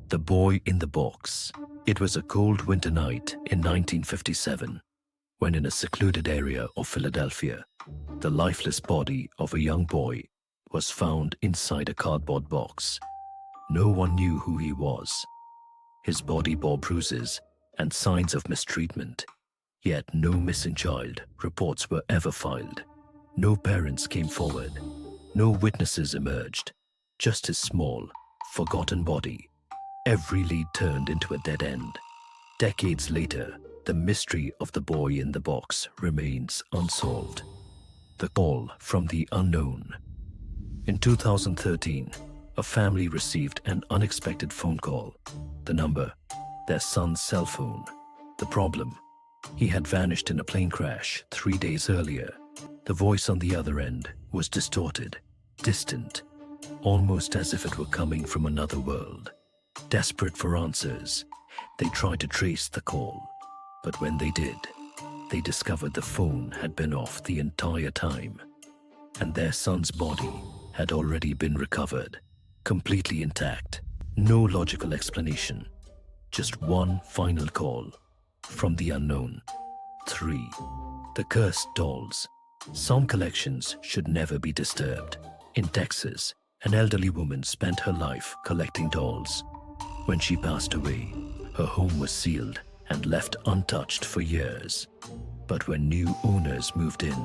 The Boy in the Box. It was a cold winter night in 1957 when, in a secluded area of Philadelphia, the lifeless body of a young boy was found inside a cardboard box. No one knew who he was. His body bore bruises and signs of mistreatment, yet no missing child reports were ever filed. No parents came forward. No witnesses emerged. Just his small, forgotten body. Every lead turned into a dead end. Decades later, the mystery of the boy in the box remains unsolved. The call from the unknown. In 2013, a family received an unexpected phone call. The number, their son's cell phone. The problem, he had vanished in a plane crash 3 days earlier. The voice on the other end was distorted, distant, almost as if it were coming from another world. Desperate for answers, they tried to trace the call, but when they did, they discovered the phone had been off the entire time, and their son's body had already been recovered, completely intact. No logical explanation, just one final call from the unknown. 3. The Cursed Dolls. Some collections should never be disturbed. In Texas, an elderly woman spent her life collecting dolls. When she passed away, her home was sealed and left untouched for years. But when new owners moved in,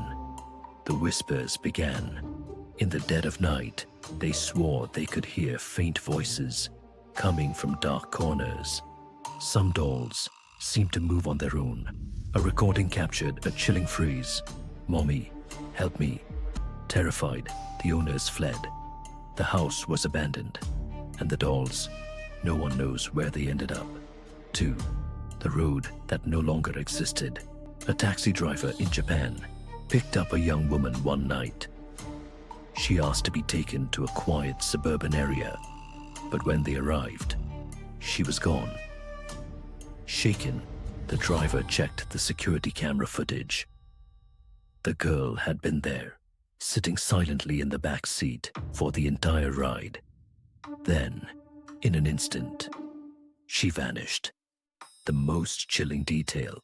the whispers began. In the dead of night, they swore they could hear faint voices coming from dark corners. Some dolls seemed to move on their own. A recording captured a chilling phrase, "Mommy, help me." Terrified, the owners fled. The house was abandoned, and the dolls, no one knows where they ended up. 2. The road that no longer existed. A taxi driver in Japan picked up a young woman one night. She asked to be taken to a quiet suburban area, but when they arrived, she was gone. Shaken, the driver checked the security camera footage. The girl had been there, sitting silently in the back seat for the entire ride. Then, in an instant, she vanished. The most chilling detail,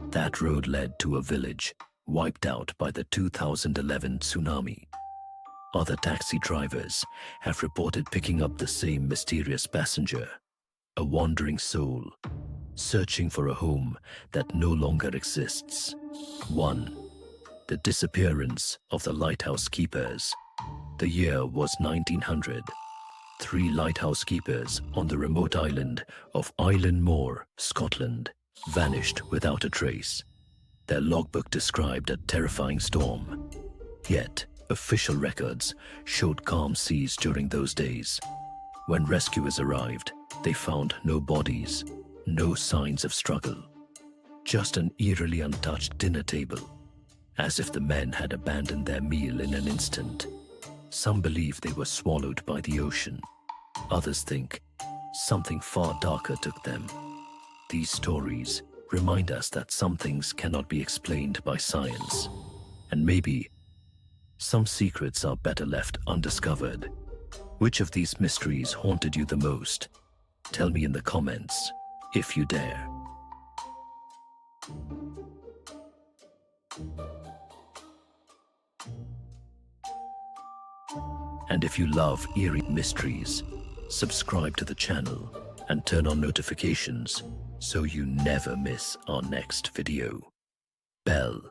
that road led to a village wiped out by the 2011 tsunami. Other taxi drivers have reported picking up the same mysterious passenger, a wandering soul, searching for a home that no longer exists. 1. The disappearance of the lighthouse keepers. The year was 1900. 3 lighthouse keepers on the remote island of Moor, Scotland, vanished without a trace. Their logbook described a terrifying storm. Yet, official records showed calm seas during those days. When rescuers arrived, they found no bodies, no signs of struggle, just an eerily untouched dinner table, as if the men had abandoned their meal in an instant. Some believe they were swallowed by the ocean. Others think something far darker took them. These stories remind us that some things cannot be explained by science, and maybe some secrets are better left undiscovered. Which of these mysteries haunted you the most? Tell me in the comments, if you dare. And if you love eerie mysteries, subscribe to the channel and turn on notifications so you never miss our next video. Bell.